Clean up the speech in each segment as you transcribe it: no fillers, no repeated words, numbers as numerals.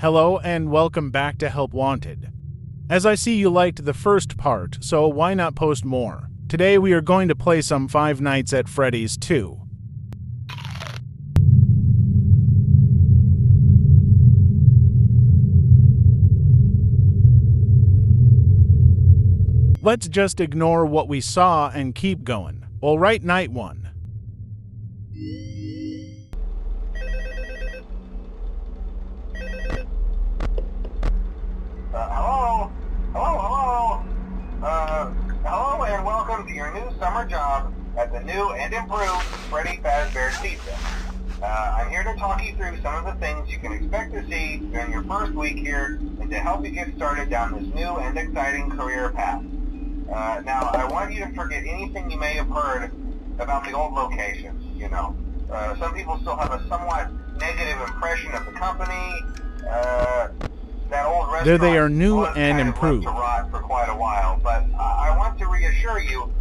Hello and welcome back to Help Wanted. As I see you liked the first part, so why not post more? Today we are going to play some Five Nights at Freddy's 2. Let's just ignore what we saw and keep going. Alright, night 1. Hello and welcome to your new summer job at the new and improved Freddy Fazbear's Pizza. I'm here to talk you through some of the things you can expect to see during your first week here and to help you get started down this new and exciting career path. Now, I want you to forget anything you may have heard about the old locations, some people still have a somewhat negative impression of the company. That old restaurant There they are, new and kind of improved. left to rot for quite a while, but I want to reassure you,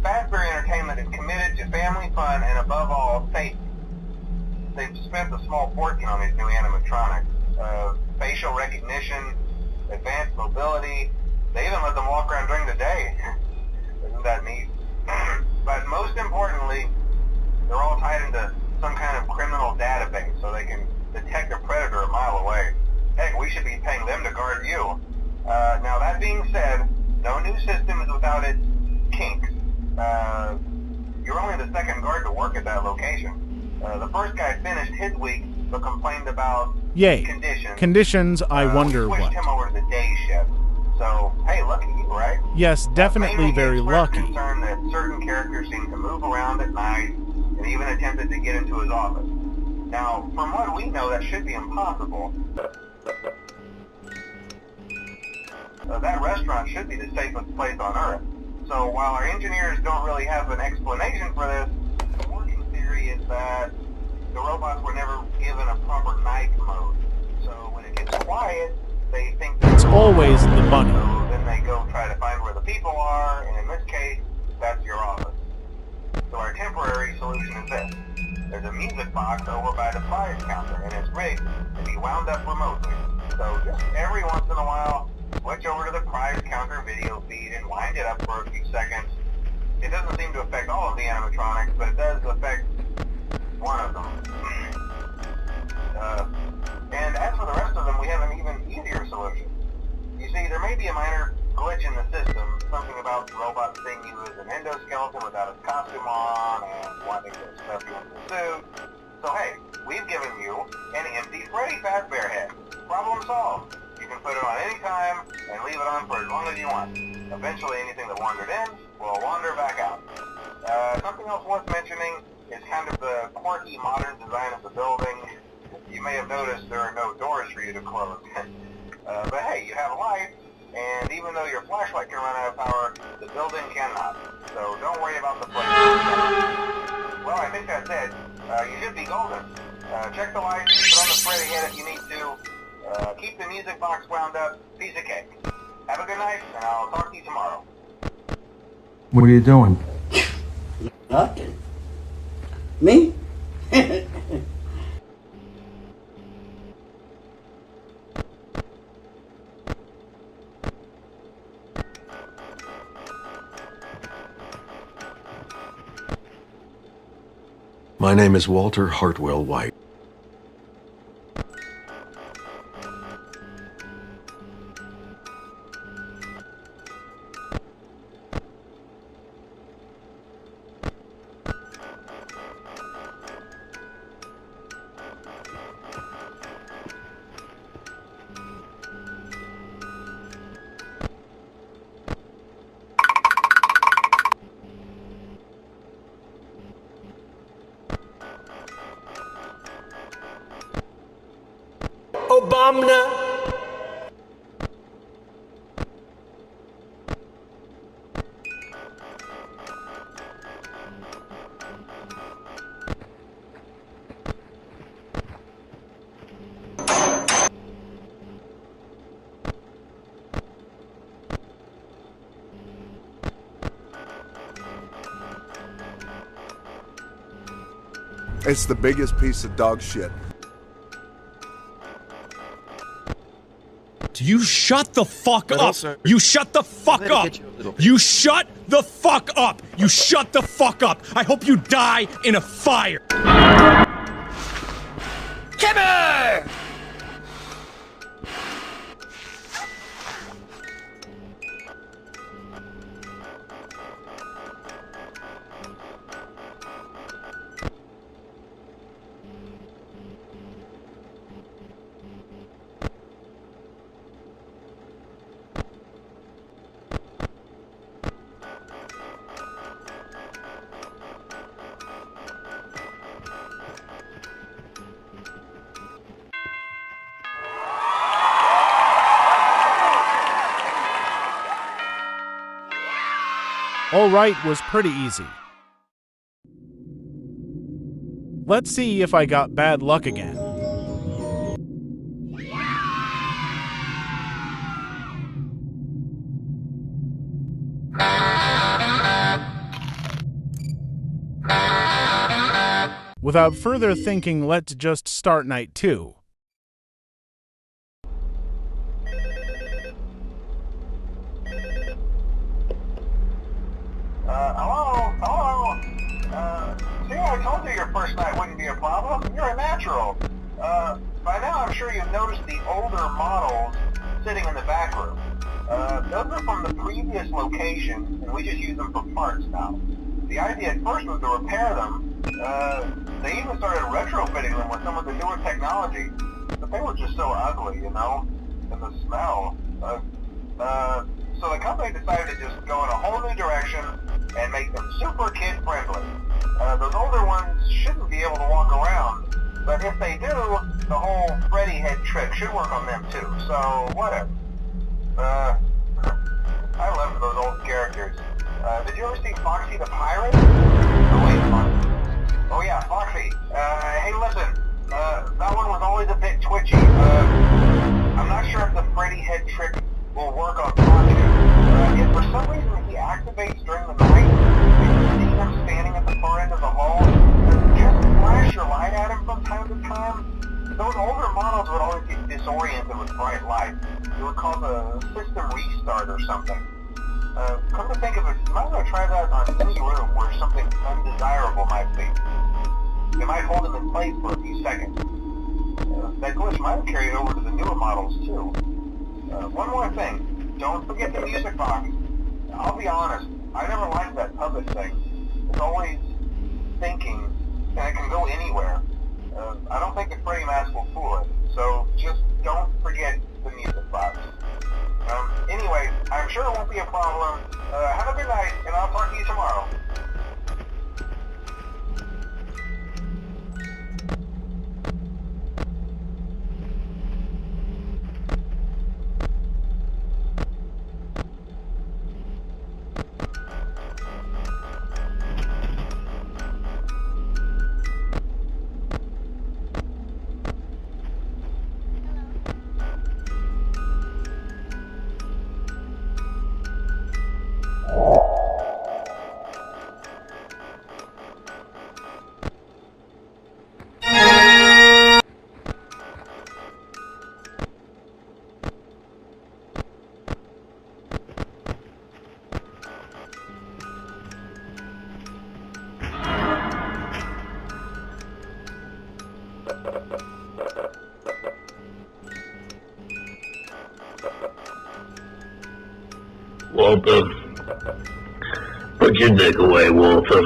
Fazbear Entertainment is committed to family fun and above all, safety. They've spent a small fortune on these new animatronics. Facial recognition, advanced mobility, they even let them walk around during the day. Isn't that neat? But most importantly, they're all tied into some kind of criminal database so they can detect a predator a mile away. Heck, we should be paying them to guard you. Now, that being said, no new system is without its kinks. You're only the second guard to work at that location. The first guy finished his week, but complained about Yay. conditions. Conditions, I wonder we switched what. him over to the day shift. So, hey, lucky you, right? Yes, definitely very lucky. Concerned that certain characters seem to move around at night and even attempted to get into his office. Now, from what we know, that should be impossible. That restaurant should be the safest place on Earth. So while our engineers don't really have an explanation for this, the working theory is that the robots were never given a proper night mode. So when it gets quiet, they think It's always the bunny. So then they go try to find where the people are, and in this case, that's your office. So our temporary solution is this. There's a music box over by the prize counter, and it's rigged to be wound up remotely. So just every once in a while, switch over to the prize counter video feed and wind it up for a few seconds. It doesn't seem to affect all of the animatronics, but it does affect one of them. And as for the rest of them, we have an even easier solution. You see, there may be a minor glitch in the system, something about the robot seeing you as an endoskeleton without his costume on and wanting to stuff you into the suit. So hey, we've given you an empty Freddy Fazbear head. Problem solved. You can put it on any time and leave it on for as long as you want. Eventually anything that wandered in will wander back out. Something else worth mentioning is kind of the quirky modern design of the building. You may have noticed there are no doors for you to close. But hey, you have lights, and even though your flashlight can run out of power, the building cannot. So don't worry about the place. Well, I think that's it. You should be golden. Check the lights, put on the Freddy head if you need to. Keep the music box wound up. Piece of cake. Have a good night, and I'll talk to you tomorrow. What are you doing? Nothing. Me? My name is Walter Hartwell White. Obama. It's the biggest piece of dog shit. You shut the fuck But up! also- You shut the fuck Let it up! get you a little bit. You shut the fuck up! You shut the fuck up! I hope you die in a fire! Timber! All right was pretty easy. Let's see if I got bad luck again. Without further thinking, let's just start night 2. Hello? See, I told you your first night wouldn't be a problem. You're a natural. By now I'm sure you've noticed the older models sitting in the back room. Those are from the previous location, and we just use them for parts now. The idea at first was to repair them. They even started retrofitting them with some of the newer technology, but they were just so ugly, you know, and the smell. So the company decided to just go in a whole new direction and make them super kid-friendly. Those older ones shouldn't be able to walk around, but if they do, the whole Freddy head trick should work on them too, so whatever. I love those old characters. Did you ever see Foxy the Pirate? Oh wait, Foxy. Oh yeah, Foxy. Hey listen, that one was always a bit twitchy. I'm not sure if the Freddy head trick will work on Foxy. If for some reason he activates during the night, and you see him standing at the far end of the hall, just flash your light at him from time to time. Those older models would always get disoriented with bright light. It would cause a system restart or something. Come to think of it, you might want to try that on any room where something undesirable might be. It might hold them in place for a few seconds. That glitch might have carried over to the newer models too. One more thing. Don't forget the music box. I'll be honest, I never liked that puppet thing. It's always thinking, and it can go anywhere. I don't think the Freddy mask will fool it, so just don't forget the music box. Anyway, I'm sure it won't be a problem. Have a good night, and I'll talk to you tomorrow. Walter. Put your dick away, Walter.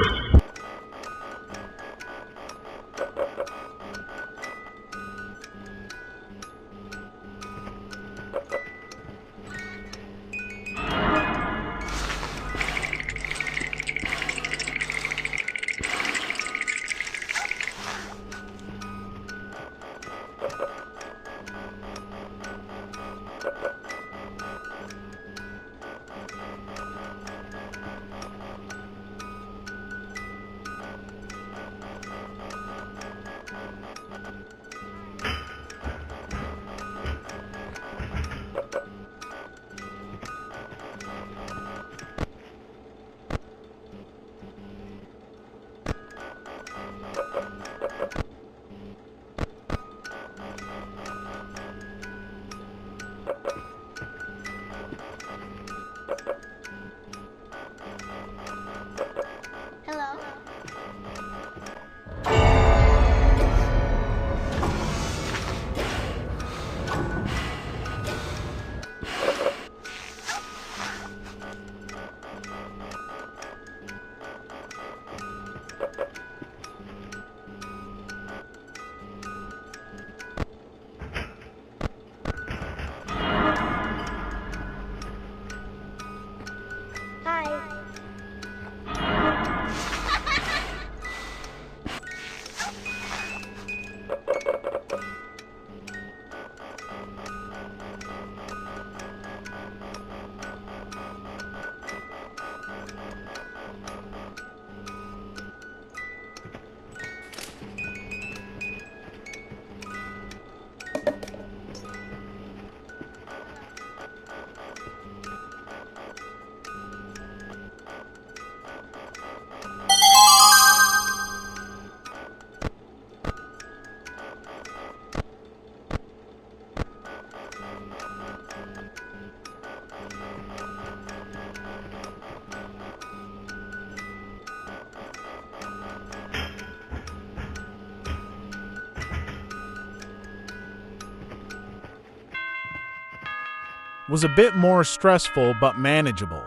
was a bit more stressful but manageable.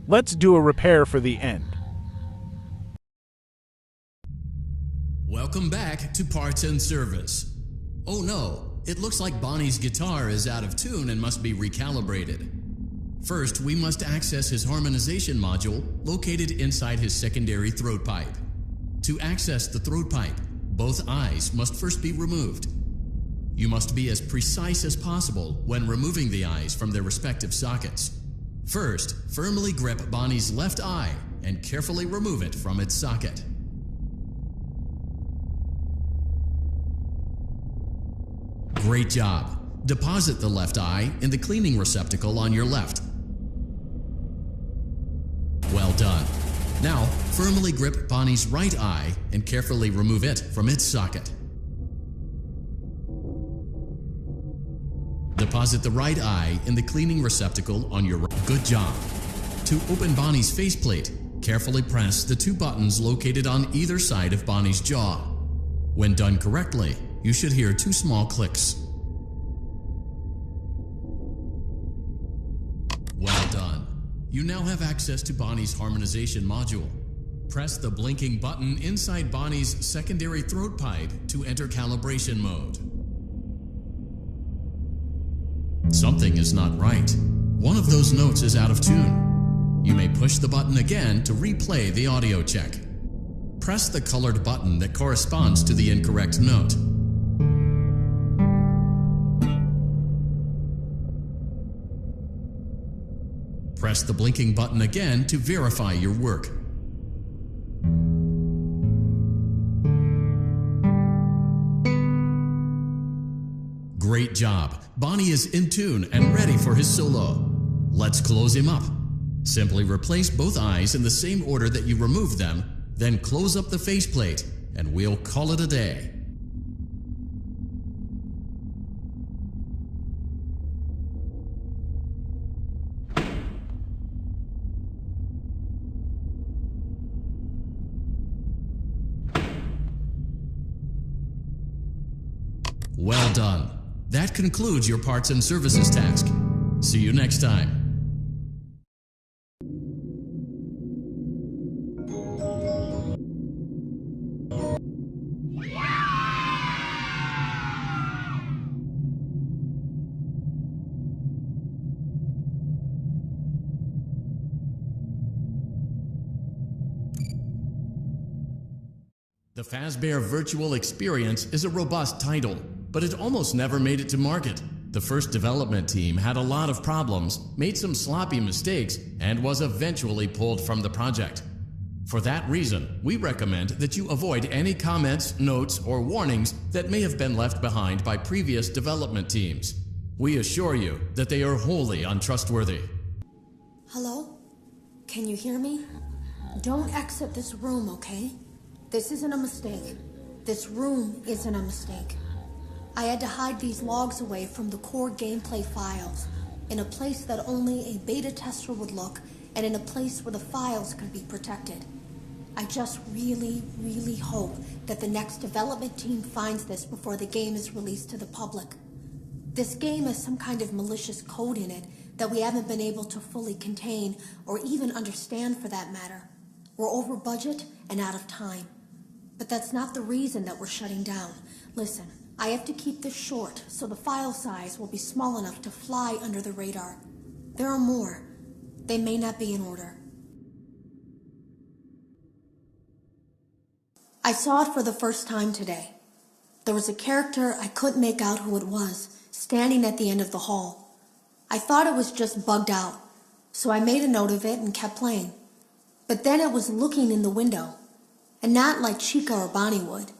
Let's do a repair for the end. Welcome back to Parts and Service. Oh no, it looks like Bonnie's guitar is out of tune and must be recalibrated. First, we must access his harmonization module located inside his secondary throat pipe. To access the throat pipe, both eyes must first be removed. You must be as precise as possible when removing the eyes from their respective sockets. First, firmly grip Bonnie's left eye and carefully remove it from its socket. Great job. Deposit the left eye in the cleaning receptacle on your left. Well done. Now, firmly grip Bonnie's right eye and carefully remove it from its socket. Deposit the right eye in the cleaning receptacle on your right. Good job. To open Bonnie's faceplate, carefully press the two buttons located on either side of Bonnie's jaw. When done correctly, you should hear two small clicks. Well done. You now have access to Bonnie's harmonization module. Press the blinking button inside Bonnie's secondary throat pipe to enter calibration mode. Something is not right. One of those notes is out of tune. You may push the button again to replay the audio check. Press the colored button that corresponds to the incorrect note. Press the blinking button again to verify your work. Great job. Bonnie is in tune and ready for his solo. Let's close him up. Simply replace both eyes in the same order that you removed them, then close up the faceplate, and we'll call it a day. Well done. That concludes your parts and services task. See you next time. The Fazbear Virtual Experience is a robust title, but it almost never made it to market. The first development team had a lot of problems, made some sloppy mistakes, and was eventually pulled from the project. For that reason, we recommend that you avoid any comments, notes, or warnings that may have been left behind by previous development teams. We assure you that they are wholly untrustworthy. Hello? Can you hear me? Don't exit this room, okay? This isn't a mistake. This room isn't a mistake. I had to hide these logs away from the core gameplay files, in a place that only a beta tester would look, and in a place where the files could be protected. I just really hope that the next development team finds this before the game is released to the public. This game has some kind of malicious code in it that we haven't been able to fully contain, or even understand for that matter. We're over budget and out of time. But that's not the reason that we're shutting down. Listen, I have to keep this short, so the file size will be small enough to fly under the radar. There are more. They may not be in order. I saw it for the first time today. There was a character I couldn't make out who it was, standing at the end of the hall. I thought it was just bugged out, so I made a note of it and kept playing. But then it was looking in the window. And not like Chica or Bonnie would.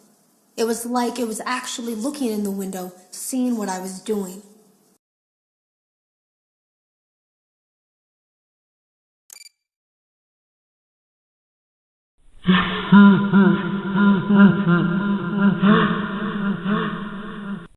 It was like it was actually looking in the window, seeing what I was doing.